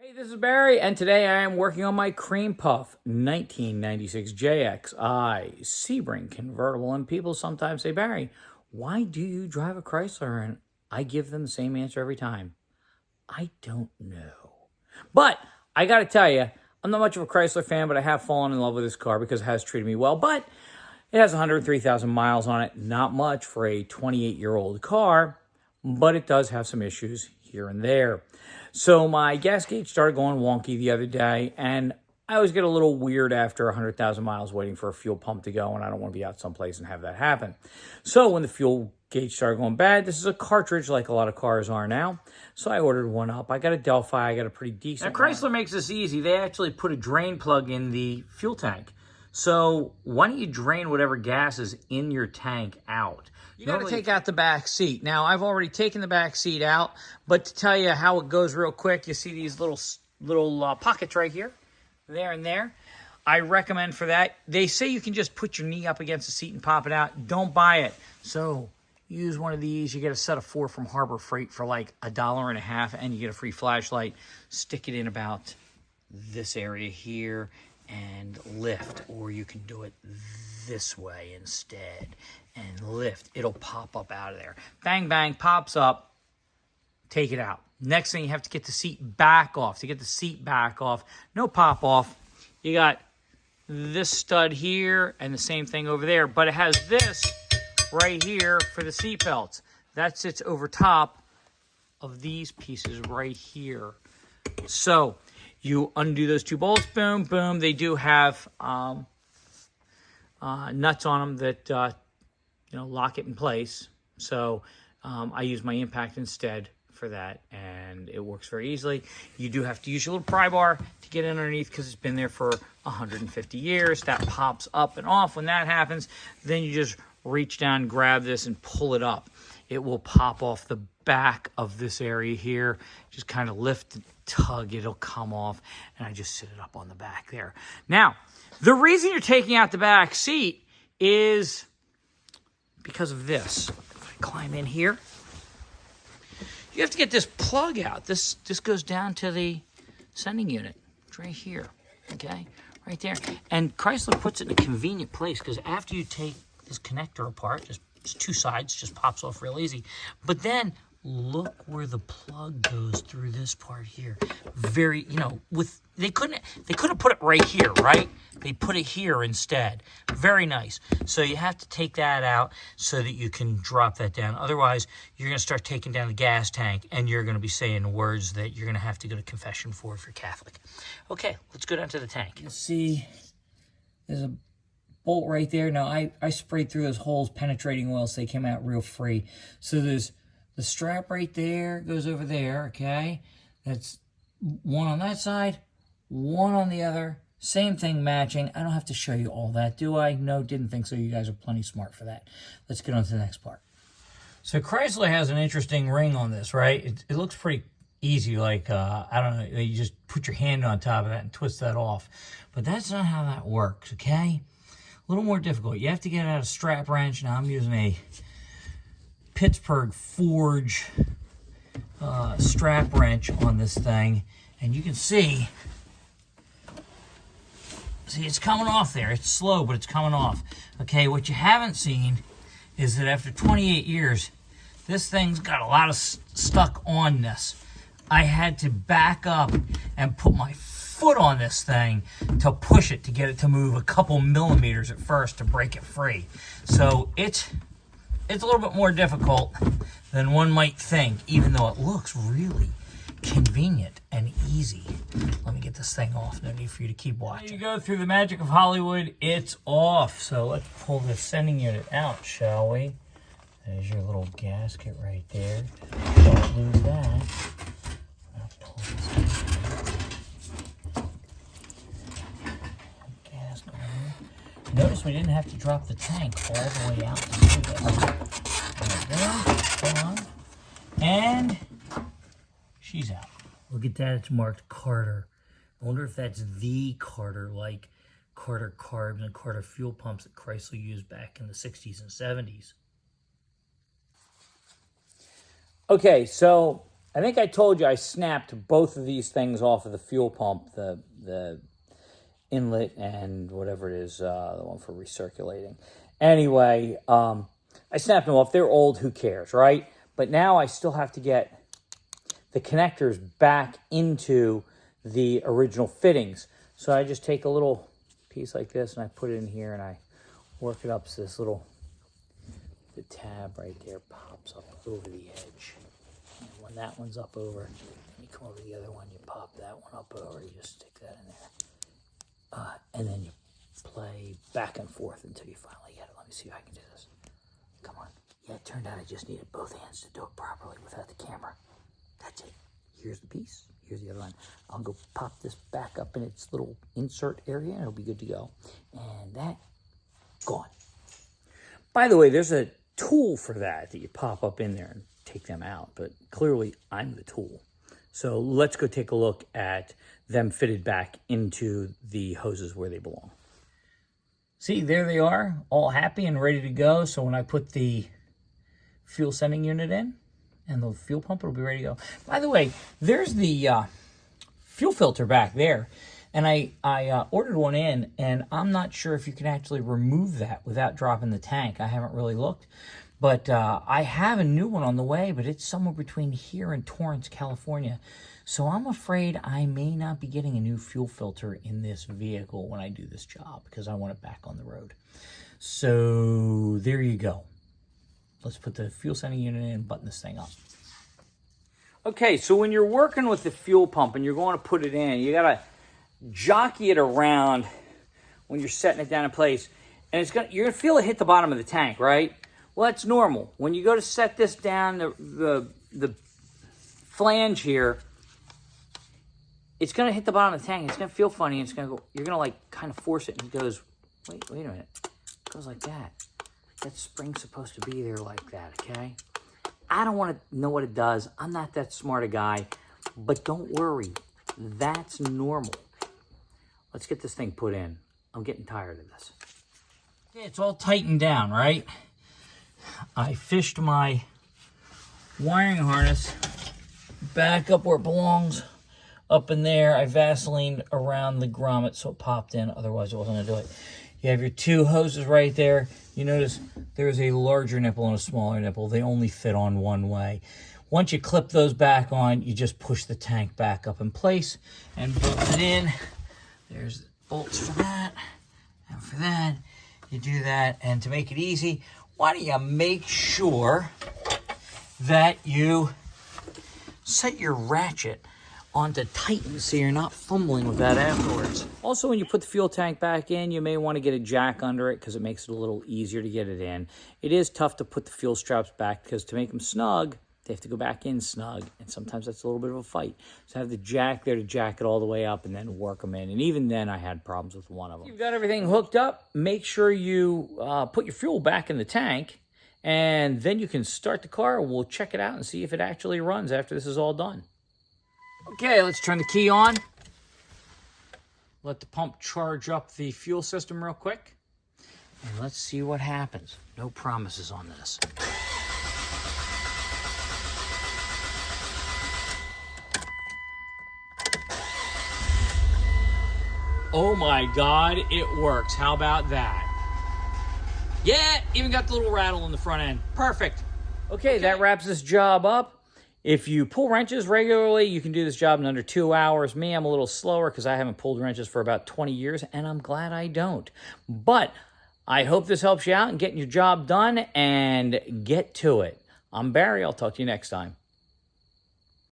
Hey, this is Barry, and today I am working on my Cream Puff 1996 JXI Sebring convertible. And people sometimes say, Barry, why do you drive a Chrysler? And I give them the same answer every time. I don't know. But I got to tell you, I'm not much of a Chrysler fan, but I have fallen in love with this car because it has treated me well. But it has 103,000 miles on it. Not much for a 28-year-old car, but it does have some issues here and there. So my gas gauge started going wonky the other day, and I always get a little weird after 100,000 miles waiting for a fuel pump to go, and I don't want to be out someplace and have that happen. So when the fuel gauge started going bad, this is a cartridge like a lot of cars are now. So I ordered one up. I got a Delphi. I got a pretty decent Now, Chrysler makes this easy. They actually put a drain plug in the fuel tank. So why don't you drain whatever gas is in your tank out? You got to take out the back seat. Now, I've already taken the back seat out, but to tell you how it goes real quick, you see these little pockets right here, there and there. I recommend for that. They say you can just put your knee up against the seat and pop it out. Don't buy it. So use one of these. You get a set of 4 from Harbor Freight for like $1.50, and you get a free flashlight. Stick it in about this area here and lift, or you can do it this way instead and lift. It'll pop up out of there. Bang, bang, pops up. Take it out. Next thing, you have to get the seat back off. To get the seat back off, no pop off, you got this stud here and the same thing over there, but it has this right here for the seat belts. That sits over top of these pieces right here. So you undo those 2 bolts, boom, boom. They do have nuts on them that lock it in place. So I use my impact instead for that, and it works very easily. You do have to use your little pry bar to get in underneath because it's been there for 150 years. That pops up and off. When that happens, then you just reach down, grab this, and pull it up. It will pop off the back of this area here. Just kind of lift and tug, it'll come off, and I just sit it up on the back there. Now, the reason you're taking out the back seat is because of this. If I climb in here, you have to get this plug out. This goes down to the sending unit. It's right here, okay? Right there. And Chrysler puts it in a convenient place because after you take this connector apart, just 2 sides, just pops off real easy. But then look where the plug goes through this part here. Very, they could have put it right here, right? They put it here instead. Very nice. So you have to take that out so that you can drop that down. Otherwise, you're going to start taking down the gas tank, and you're going to be saying words that you're going to have to go to confession for if you're Catholic. Okay, let's go down to the tank. You see, there's a bolt right there. Now, I sprayed through those holes, penetrating oil, so they came out real free. So there's the strap right there, goes over there, okay? That's one on that side, one on the other. Same thing matching. I don't have to show you all that, do I? No, didn't think so. You guys are plenty smart for that. Let's get on to the next part. So Chrysler has an interesting ring on this, right? It looks pretty easy, like, I don't know, you just put your hand on top of that and twist that off. But that's not how that works, okay? A little more difficult. You have to get out a strap wrench. Now I'm using a Pittsburgh Forge strap wrench on this thing, and you can see it's coming off there. It's slow, but it's coming off. Okay, what you haven't seen is that after 28 years, this thing's got a lot of stuck on this. I had to back up and put my foot on this thing to push it to get it to move a couple millimeters at first to break it free. So it's a little bit more difficult than one might think, even though it looks really convenient and easy. Let me get this thing off. No need for you to keep watching. There you go. Through the magic of Hollywood, it's off. So let's pull this sending unit out, shall we? There's your little gasket right there. Don't lose that. I'll pull this out. Gas going in. Notice we didn't have to drop the tank all the way out to do this. There we go. Hold on. And she's out. Look at that. It's marked Carter. I wonder if that's the Carter, like Carter carbs and Carter fuel pumps that Chrysler used back in the 60s and 70s. Okay, so I think I told you I snapped both of these things off of the fuel pump, the inlet and whatever it is, the one for recirculating. Anyway, I snapped them off. They're old, who cares, right? But now I still have to get the connectors back into the original fittings. So I just take a little piece like this and I put it in here and I work it up so this little, the tab right there pops up over the edge. And when that one's up over, you come over to the other one, you pop that one up over, you just stick that in there. And then you play back and forth until you finally get it. Let me see if I can do this. Come on. Yeah, it turned out I just needed both hands to do it properly without the camera. That's it. Here's the piece. Here's the other one. I'll go pop this back up in its little insert area and it'll be good to go. And that, gone. By the way, there's a tool for that you pop up in there and take them out. But clearly, I'm the tool. So let's go take a look at them fitted back into the hoses where they belong. See, there they are, all happy and ready to go. So when I put the fuel sending unit in and the fuel pump, it'll be ready to go. By the way, there's the fuel filter back there. And I ordered one in, and I'm not sure if you can actually remove that without dropping the tank. I haven't really looked. But I have a new one on the way, but it's somewhere between here and Torrance, California. So I'm afraid I may not be getting a new fuel filter in this vehicle when I do this job because I want it back on the road. So there you go. Let's put the fuel sending unit in and button this thing up. Okay, so when you're working with the fuel pump and you're going to put it in, you got to jockey it around when you're setting it down in place. And you're going to feel it hit the bottom of the tank, right? Well, that's normal. When you go to set this down, the flange here, it's going to hit the bottom of the tank. It's going to feel funny. And it's going to go. You're going to like kind of force it, and it goes. Wait a minute. It goes like that. That spring's supposed to be there like that. Okay. I don't want to know what it does. I'm not that smart a guy, but don't worry. That's normal. Let's get this thing put in. I'm getting tired of this. Okay, it's all tightened down, right? I fished my wiring harness back up where it belongs, up in there. I Vaselined around the grommet so it popped in, otherwise I wasn't going to do it. You have your two hoses right there. You notice there's a larger nipple and a smaller nipple. They only fit on one way. Once you clip those back on, you just push the tank back up in place and bolt it in. There's bolts for that and for that. You do that, and to make it easy, why don't you make sure that you set your ratchet onto tighten so you're not fumbling with that afterwards. Also, when you put the fuel tank back in, you may want to get a jack under it because it makes it a little easier to get it in. It is tough to put the fuel straps back because to make them snug, they have to go back in snug, and sometimes that's a little bit of a fight. So have the jack there to jack it all the way up and then work them in. And even then, I had problems with one of them. You've got everything hooked up. Make sure you put your fuel back in the tank, and then you can start the car. We'll check it out and see if it actually runs after this is all done. Okay, let's turn the key on. Let the pump charge up the fuel system real quick. And let's see what happens. No promises on this. Oh my God, it works. How about that? Yeah, even got the little rattle in the front end. Perfect. Okay, that wraps this job up. If you pull wrenches regularly, you can do this job in under 2 hours. Me, I'm a little slower because I haven't pulled wrenches for about 20 years, and I'm glad I don't. But I hope this helps you out in getting your job done, and get to it. I'm Barry. I'll talk to you next time.